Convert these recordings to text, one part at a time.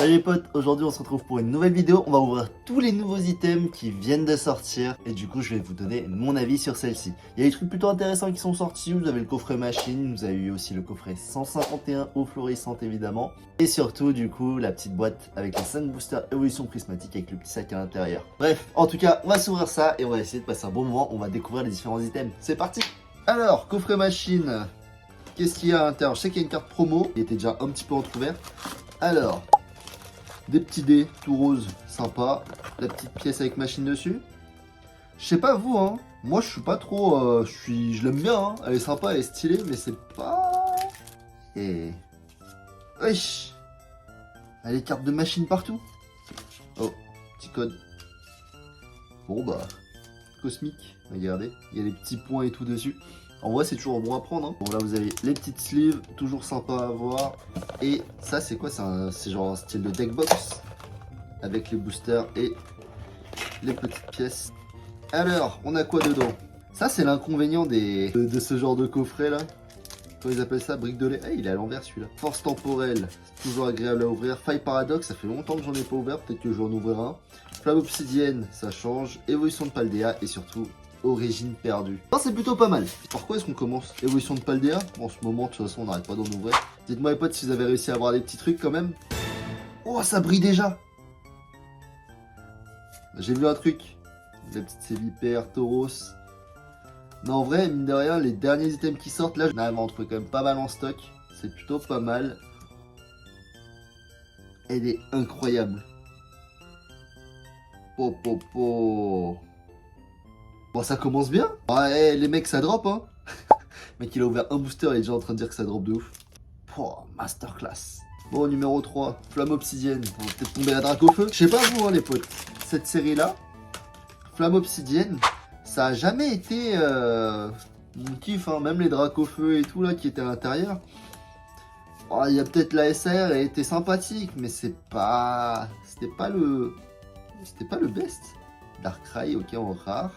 Salut les potes, aujourd'hui on se retrouve pour une nouvelle vidéo. On va ouvrir tous les nouveaux items qui viennent de sortir et du coup je vais vous donner mon avis sur celle-ci. Il y a des trucs plutôt intéressants qui sont sortis. Vous avez le coffret machine, vous avez eu aussi le coffret 151 eau florissante évidemment. Et surtout du coup la petite boîte avec les 5 boosters évolution prismatique avec le petit sac à l'intérieur. Bref, en tout cas on va s'ouvrir ça et on va essayer de passer un bon moment. On va découvrir les différents items. C'est parti. Alors, coffret machine, qu'est-ce qu'il y a à l'intérieur? Je sais qu'il y a une carte promo, qui était déjà un petit peu entrouverte. Alors, des petits dés tout rose, sympa. La petite pièce avec machine dessus. Je sais pas vous, hein. Moi, je suis pas trop. Je l'aime bien, hein. Elle est sympa, elle est stylée, mais c'est pas. Et. Wesh. Elle a les cartes de machine partout. Oh, petit code. Bon, bah. Cosmique. Regardez, il y a les petits points et tout dessus. En vrai, c'est toujours bon à prendre. Hein. Bon, là, vous avez les petites sleeves, toujours sympa à voir. Et ça, c'est quoi? C'est genre un style de deck box avec les boosters et les petites pièces. Alors, on a quoi dedans? Ça, c'est l'inconvénient de ce genre de coffret là. Comment ils appellent ça? Brique de lait. Ah, il est à l'envers celui-là. Force temporelle, c'est toujours agréable à ouvrir. Faille paradoxe, ça fait longtemps que j'en ai pas ouvert. Peut-être que je vais en ouvrir un. Flamme obsidienne, ça change. Évolution de Paldea et surtout. Origine perdue. Oh, c'est plutôt pas mal. Pourquoi est-ce qu'on commence? Évolution de Paldea. En ce moment, de toute façon, on n'arrête pas d'en ouvrir. Dites-moi les potes si vous avez réussi à avoir des petits trucs quand même. Oh, ça brille déjà. J'ai vu un truc. La petite Célibère, Tauros. Non, en vrai, mine de rien, les derniers items qui sortent, là, je n'arrive à en trouver quand même pas mal en stock. C'est plutôt pas mal. Elle est incroyable. Po, po, po. Bon, ça commence bien. Ouais, les mecs, ça drop, hein. Le mec, il a ouvert un booster, il est déjà en train de dire que ça drop de ouf. Oh, masterclass. Bon, numéro 3, Flamme Obsidienne. On va peut-être tomber la drac au feu. Je sais pas vous, hein, les potes. Cette série-là, Flamme Obsidienne, ça a jamais été mon kiff, hein. Même les dracs au feu et tout, là, qui étaient à l'intérieur. Oh, il y a peut-être la SAR, elle était sympathique, mais c'est pas... C'était pas le best. Darkrai, ok, en rare.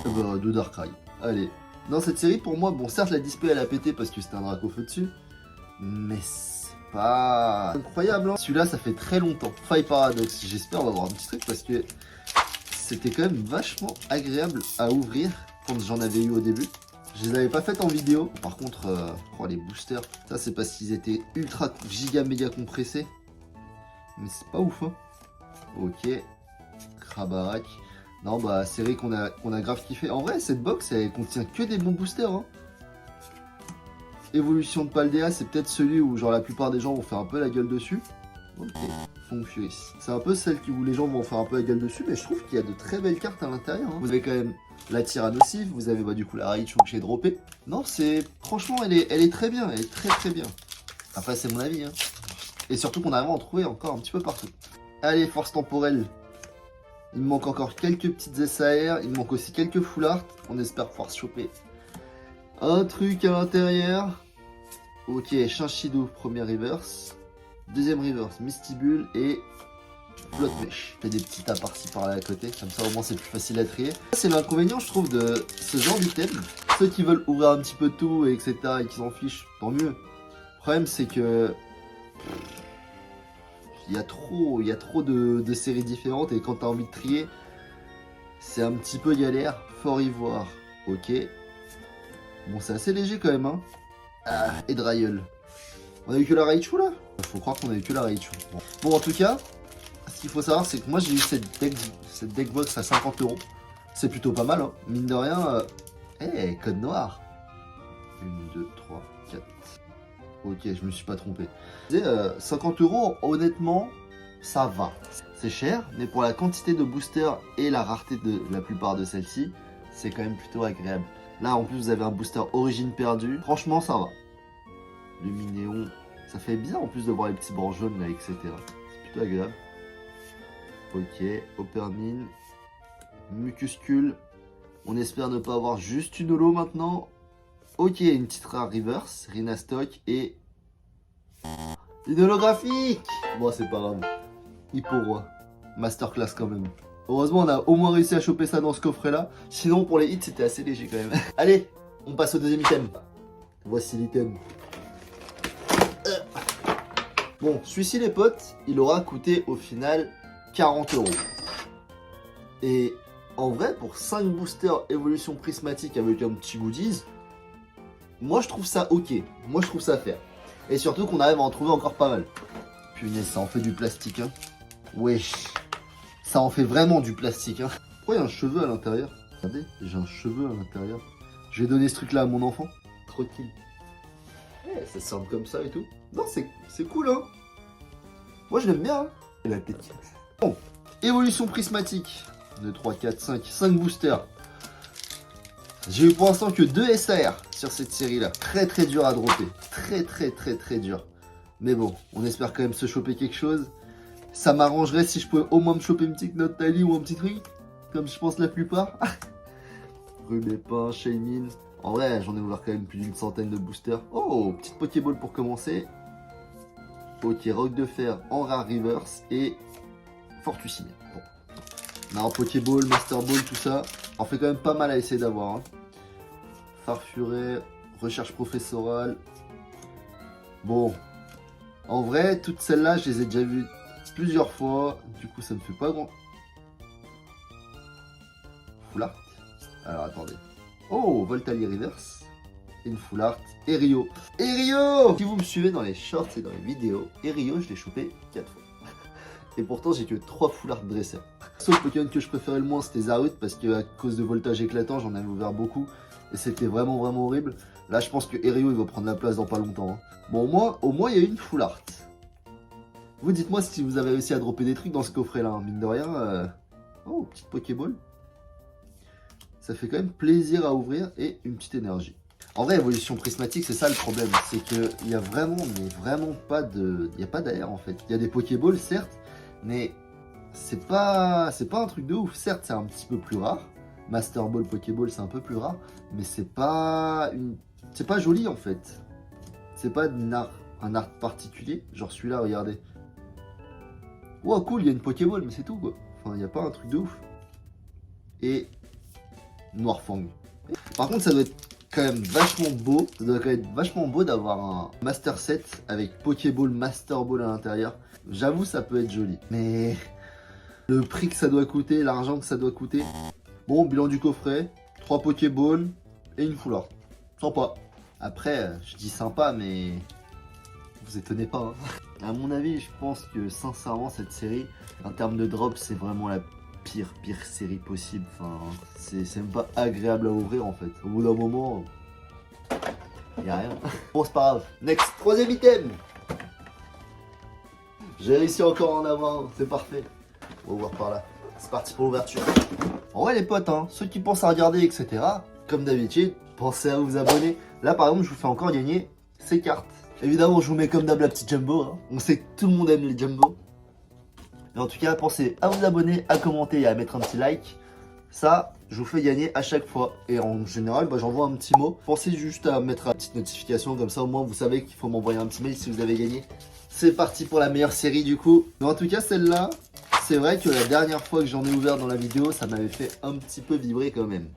De Darkrai. Allez. Dans cette série, pour moi, bon, certes, la display elle a pété parce que c'était un drac au feu dessus. Mais c'est pas incroyable, hein. Celui-là, ça fait très longtemps. Faille paradoxe. J'espère on va avoir un petit truc parce que c'était quand même vachement agréable à ouvrir quand j'en avais eu au début. Je les avais pas faites en vidéo. Par contre, oh, les boosters, ça c'est parce qu'ils étaient ultra giga méga compressés. Mais c'est pas ouf, hein. Ok. Krabarak. Non, bah, série qu'on a grave kiffé. En vrai, cette box, elle contient que des bons boosters. Hein. Évolution de Paldea, c'est peut-être celui où genre la plupart des gens vont faire un peu la gueule dessus. Ok, Fonfuris. C'est un peu celle où les gens vont faire un peu la gueule dessus, mais je trouve qu'il y a de très belles cartes à l'intérieur. Hein. Vous avez quand même la Tyrannosif, vous avez bah, du coup la Raichu que j'ai droppé. Non, c'est... Franchement, elle est très bien, elle est très très bien. Après, c'est mon avis. Hein. Et surtout qu'on arrive à en trouver encore un petit peu partout. Allez, force temporelle. Il me manque encore quelques petites SAR, il me manque aussi quelques full art. On espère pouvoir se choper un truc à l'intérieur. Ok, Shinshido, premier reverse. Deuxième reverse, Mistibule et Flotte Mèche. Je fais des petits tas par-ci par-là à côté, comme ça au moins c'est plus facile à trier. C'est l'inconvénient, je trouve, de ce genre d'item. Ceux qui veulent ouvrir un petit peu tout, etc., et qui s'en fichent, tant mieux. Le problème, c'est que... Il y a trop de séries différentes et quand tu as envie de trier, c'est un petit peu galère. Fort Ivoire, ok. Bon, c'est assez léger quand même, hein. Ah, et Dryel. On a eu que la Raichu là? Faut croire qu'on a eu que la Raichu. Bon, en tout cas, ce qu'il faut savoir, c'est que moi j'ai eu cette deck box à 50 €. C'est plutôt pas mal, hein. Mine de rien. Hey, code noir. 1, 2, 3, 4. Ok, je me suis pas trompé. 50 €, honnêtement, ça va. C'est cher, mais pour la quantité de boosters et la rareté de la plupart de celles-ci, c'est quand même plutôt agréable. Là, en plus, vous avez un booster origine perdue. Franchement, ça va. Luminéon, ça fait bien en plus de voir les petits bords jaunes là, etc. C'est plutôt agréable. Ok, Opermine, Mucuscule. On espère ne pas avoir juste une holo maintenant. Ok, une petite rare reverse, Rhinastock et une holographique. Bon, c'est pas grave. Hippo-Roi. Masterclass quand même. Heureusement, on a au moins réussi à choper ça dans ce coffret-là. Sinon, pour les hits, c'était assez léger quand même. Allez, on passe au deuxième item. Voici l'item. Bon, celui-ci les potes, il aura coûté au final 40 €. Et en vrai, pour 5 boosters évolution prismatique avec un petit goodies, moi je trouve ça ok. Moi je trouve ça fair. Et surtout qu'on arrive à en trouver encore pas mal. Punaise, ça en fait du plastique, hein. Wesh. Ça en fait vraiment du plastique, hein. Pourquoi il y a un cheveu à l'intérieur? Regardez, j'ai un cheveu à l'intérieur. Je vais donner ce truc là à mon enfant. Tranquille. Ouais, ça semble comme ça et tout. Non, c'est cool, hein. Moi je l'aime bien, hein. Et la tête. Bon, évolution prismatique. 2, 3, 4, 5 boosters. J'ai eu pour l'instant que 2 SAR sur cette série là. Très très dur à dropper. Très dur. Mais bon, on espère quand même se choper quelque chose. Ça m'arrangerait si je pouvais au moins me choper une petite note Tali ou un petit truc. Comme je pense la plupart. Rubépin, Shaymin. En vrai, j'en ai ouvert quand même plus d'une centaine de boosters. Oh, petite Pokéball pour commencer. Ok, Roc de Fer en rare reverse et Fortucine. Bon. On a un Pokéball, Master Ball, tout ça. On fait quand même pas mal à essayer d'avoir. Hein. Farfuret, recherche professorale. Bon, en vrai, toutes celles-là, je les ai déjà vues plusieurs fois. Du coup, ça me fait pas grand. Foulard. Alors, attendez. Oh, Voltali Reverse. Une Full Art. Et Rio. Et Rio! Si vous me suivez dans les shorts et dans les vidéos, et Rio, je l'ai chopé 4 fois. Et pourtant, j'ai que 3 Full Art dresseurs. Sauf le Pokémon que je préférais le moins, c'était Zarut, parce qu'à cause de voltage éclatant, j'en avais ouvert beaucoup. Et c'était vraiment horrible. Là, je pense que Erio, il va prendre la place dans pas longtemps. Hein. Bon, au moins, il y a une Full Art. Vous dites-moi si vous avez réussi à dropper des trucs dans ce coffret-là. Hein. Mine de rien. Oh, petite Pokéball. Ça fait quand même plaisir à ouvrir et une petite énergie. En vrai, évolution prismatique, c'est ça le problème. C'est qu'il y a vraiment, mais vraiment pas de... Il n'y a pas d'air, en fait. Il y a des Pokéballs, certes, mais c'est pas un truc de ouf. Certes, c'est un petit peu plus rare. Master Ball, Pokéball, c'est un peu plus rare. Mais c'est pas joli, en fait. C'est pas un art particulier. Genre celui-là, regardez. Wow, cool, il y a une Pokéball, mais c'est tout, quoi. Enfin, il n'y a pas un truc de ouf. Et Noirfang. Par contre, ça doit être quand même vachement beau. Ça doit quand même être vachement beau d'avoir un Master Set avec Pokéball, Master Ball à l'intérieur. J'avoue, ça peut être joli. Mais le prix que ça doit coûter, l'argent que ça doit coûter. Bon, bilan du coffret. 3 Pokéballs et une Full Art. Sympa. Après, je dis sympa, mais vous étonnez pas. Hein. À mon avis, je pense que sincèrement, cette série, en termes de drop, c'est vraiment la pire série possible. Enfin, c'est même pas agréable à ouvrir en fait. Au bout d'un moment, y a rien. Bon, c'est pas grave. Next, troisième item. J'ai réussi encore à en avoir un, c'est parfait. On va voir par là. C'est parti pour l'ouverture. En vrai les potes, hein, ceux qui pensent à regarder, etc. Comme d'habitude, pensez à vous abonner. Là par exemple, je vous fais encore gagner ces cartes. Évidemment, je vous mets comme d'hab la petite jumbo. Hein. On sait que tout le monde aime les jumbo. Mais en tout cas, pensez à vous abonner, à commenter et à mettre un petit like. Ça, je vous fais gagner à chaque fois. Et en général, j'envoie un petit mot. Pensez juste à mettre une petite notification. Comme ça, au moins, vous savez qu'il faut m'envoyer un petit mail si vous avez gagné. C'est parti pour la meilleure série du coup. Mais en tout cas, celle-là, c'est vrai que la dernière fois que j'en ai ouvert dans la vidéo, ça m'avait fait un petit peu vibrer quand même.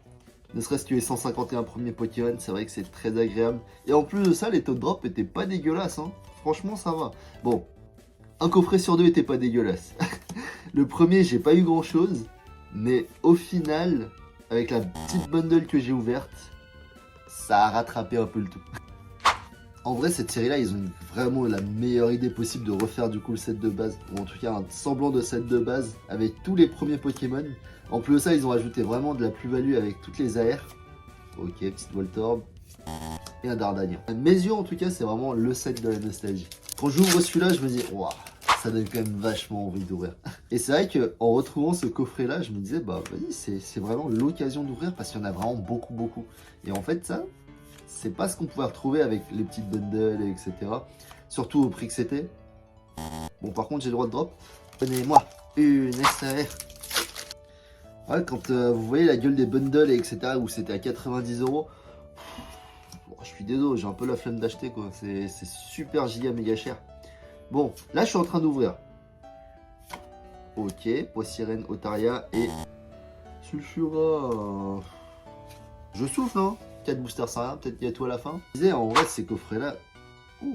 Ne serait-ce que les 151 premiers Pokémon, c'est vrai que c'est très agréable. Et en plus de ça, les taux de drop étaient pas dégueulasses. Hein. Franchement, ça va. Bon, un coffret sur deux était pas dégueulasse. Le premier, j'ai pas eu grand chose. Mais au final, avec la petite bundle que j'ai ouverte, ça a rattrapé un peu le tout. En vrai, cette série-là, ils ont vraiment la meilleure idée possible de refaire du coup le set de base. Ou en tout cas, un semblant de set de base avec tous les premiers Pokémon. En plus de ça, ils ont ajouté vraiment de la plus-value avec toutes les AR. Ok, petite Voltorb. Et un Dardania. À mes yeux, en tout cas, c'est vraiment le set de la nostalgie. Quand j'ouvre celui-là, je me dis, waouh, ça donne quand même vachement envie d'ouvrir. Et c'est vrai qu'en retrouvant ce coffret-là, je me disais, bah vas-y, c'est vraiment l'occasion d'ouvrir parce qu'il y en a vraiment beaucoup. Et en fait, ça, c'est pas ce qu'on pouvait retrouver avec les petites bundles, etc. Surtout au prix que c'était. Bon, par contre, j'ai le droit de drop. Donnez-moi une SAR. Ouais, quand vous voyez la gueule des bundles, etc., où c'était à 90 €, je suis désolé, j'ai un peu la flemme d'acheter, quoi. C'est super giga méga cher. Bon, là, je suis en train d'ouvrir. Ok, Poissirène, Otaria et Sulfura. Je souffle, hein. 4 boosters sans rien, peut-être qu'il y a tout à la fin. Je disais, en vrai, ces coffrets-là... Oh,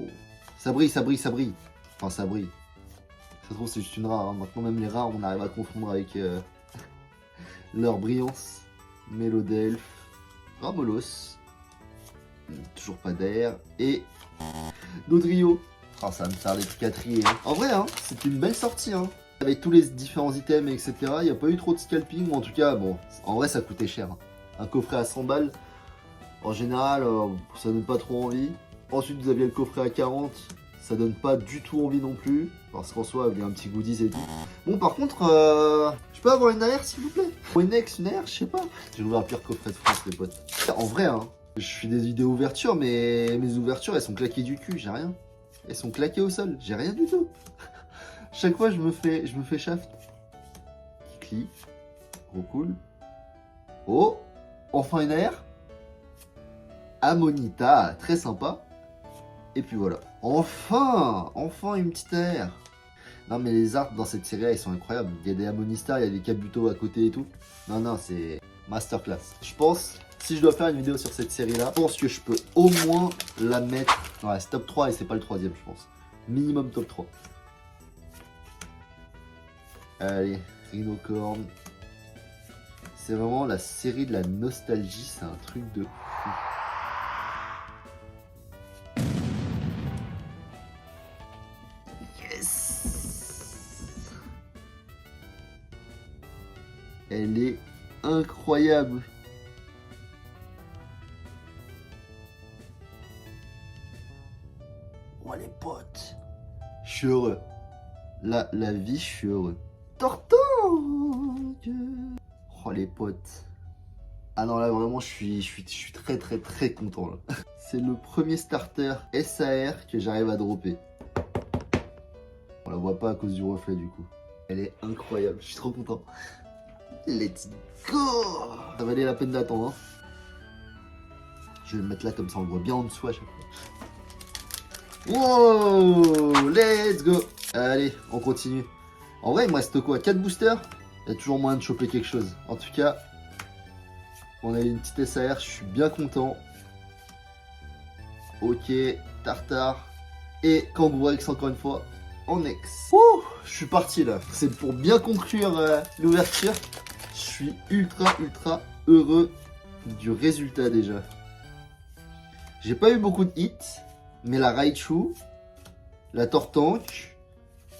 ça brille. Enfin, ça brille. Ça se trouve, c'est juste une rare. Hein. Maintenant, même les rares, on arrive à confondre avec leur brillance. Mélodelph, Ramolos, toujours pas d'air, et Dodrio. Oh, ça va me faire des trucs à trier. Hein. En vrai, hein, c'est une belle sortie. Hein. Avec tous les différents items, etc., il n'y a pas eu trop de scalping, ou en tout cas, bon, en vrai, ça coûtait cher. Hein. Un coffret à 100 balles, en général, ça donne pas trop envie. Ensuite, vous aviez le coffret à 40, ça donne pas du tout envie non plus, parce qu'en soi, il y a un petit goodies et tout. Bon, par contre, je peux avoir une AR, s'il vous plaît? Ou une ex, une AR, je sais pas. J'ai ouvert le pire coffret de France, les potes. En vrai, hein, je fais des vidéos ouverture, mais mes ouvertures, elles sont claquées du cul, j'ai rien. Elles sont claquées au sol, j'ai rien du tout. Chaque fois, je me fais shaft. Clic. Trop cool. Oh, enfin une AR. Amonita, très sympa. Et puis voilà. Enfin une petite AR. Non mais les arts dans cette série, ils sont incroyables. Il y a des Amonistar, il y a des Kabuto à côté et tout. Non, c'est masterclass. Je pense, si je dois faire une vidéo sur cette série-là, je pense que je peux au moins la mettre... Ouais, c'est top 3 et c'est pas le troisième, je pense. Minimum top 3. Allez, Rhinocorn. C'est vraiment la série de la nostalgie, c'est un truc de fou. Yes! Elle est incroyable. Oh les potes, je suis heureux. La vie, je suis heureux. Tortank. Oh les potes. Ah non là vraiment je suis très content là. C'est le premier starter SAR que j'arrive à dropper. On la voit pas à cause du reflet du coup. Elle est incroyable, je suis trop content. Let's go. Ça valait la peine d'attendre. Hein. Je vais le mettre là comme ça on le voit bien en dessous à chaque fois. Wow, let's go. Allez, on continue. En vrai, il me reste quoi? 4 boosters? Il y a toujours moyen de choper quelque chose. En tout cas, on a une petite SAR, je suis bien content. Ok, Tartare et Kangourex encore une fois en ex. Ouh, je suis parti là. C'est pour bien conclure l'ouverture. Je suis ultra heureux du résultat déjà. J'ai pas eu beaucoup de hits, mais la Raichu, la Tortank,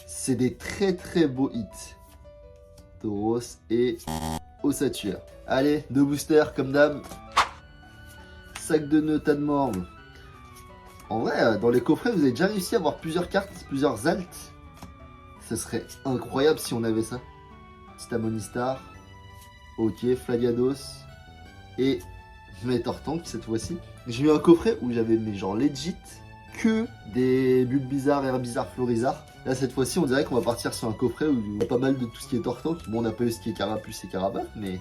c'est des très beaux hits. Tauros et Ossature. Allez, 2 boosters comme d'hab. Sac de nœuds, tas de morve. En vrai, dans les coffrets, vous avez déjà réussi à avoir plusieurs cartes, plusieurs alts. Ce serait incroyable si on avait ça. Petit Amonistar. Ok, Flagados. Et mes Tortank cette fois-ci. J'ai eu un coffret où j'avais mes genre legit que des bulles bizarres, air bizarre, florizarre. Là cette fois-ci on dirait qu'on va partir sur un coffret où il y a pas mal de tout ce qui est Tortank. Bon on n'a pas eu ce qui est Carapuce et Carabat, mais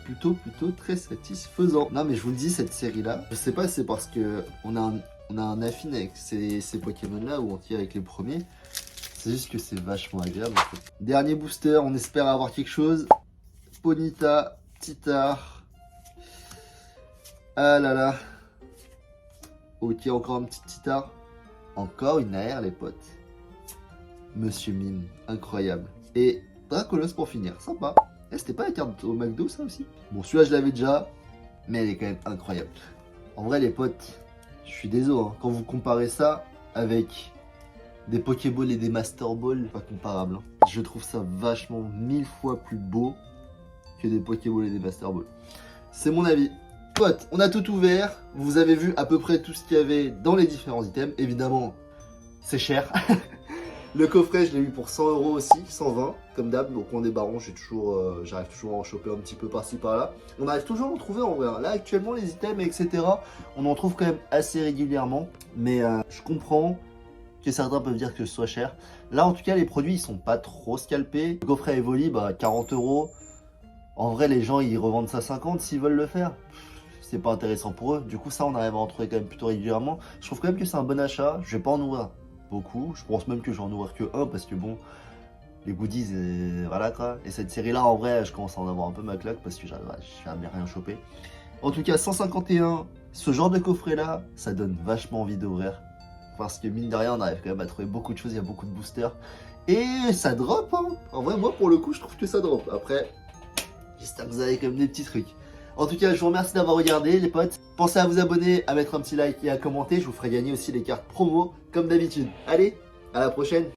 plutôt très satisfaisant. Non mais je vous le dis, cette série là, je sais pas si c'est parce que on a un affine avec ces Pokémon là ou on tire avec les premiers. C'est juste que c'est vachement agréable en fait. Dernier booster, on espère avoir quelque chose. Ponyta, Titar. Ah là là. Ok, encore un petit Titar. Encore une AR les potes. Monsieur Mime, incroyable. Et Dracolos pour finir, sympa. Eh, c'était pas la carte au McDo ça aussi? Bon celui-là je l'avais déjà, mais elle est quand même incroyable. En vrai les potes, je suis désolé, hein. Quand vous comparez ça avec des Pokéball et des Master Ball, pas comparable. Hein. Je trouve ça vachement 1000 fois plus beau que des Pokéball et des Master Ball. C'est mon avis. Potes, on a tout ouvert. Vous avez vu à peu près tout ce qu'il y avait dans les différents items. Évidemment, c'est cher. Le coffret, je l'ai eu pour 100 € aussi, 120 comme d'hab. Donc on est baron, j'arrive toujours à en choper un petit peu par-ci par-là. On arrive toujours à en trouver en vrai. Là actuellement les items, etc. On en trouve quand même assez régulièrement. Mais je comprends que certains peuvent dire que ce soit cher. Là en tout cas les produits ils sont pas trop scalpés. Le coffret Evoli, 40 €. En vrai les gens ils revendent ça 50 s'ils veulent le faire. C'est pas intéressant pour eux. Du coup ça on arrive à en trouver quand même plutôt régulièrement. Je trouve quand même que c'est un bon achat. Je vais pas en ouvrir beaucoup. Je pense même que je vais en ouvrir que un parce que bon, les goodies voilà quoi. Et cette série là en vrai je commence à en avoir un peu ma claque parce que j'arrive à bien rien choper. En tout cas 151, ce genre de coffret là ça donne vachement envie d'ouvrir. parce que mine de rien, on arrive quand même à trouver beaucoup de choses, il y a beaucoup de boosters. Et ça drop, hein. En vrai, moi, pour le coup, je trouve que ça drop. Après, j'espère que vous avez quand même des petits trucs. En tout cas, je vous remercie d'avoir regardé, les potes. Pensez à vous abonner, à mettre un petit like et à commenter. Je vous ferai gagner aussi les cartes promo, comme d'habitude. Allez, à la prochaine.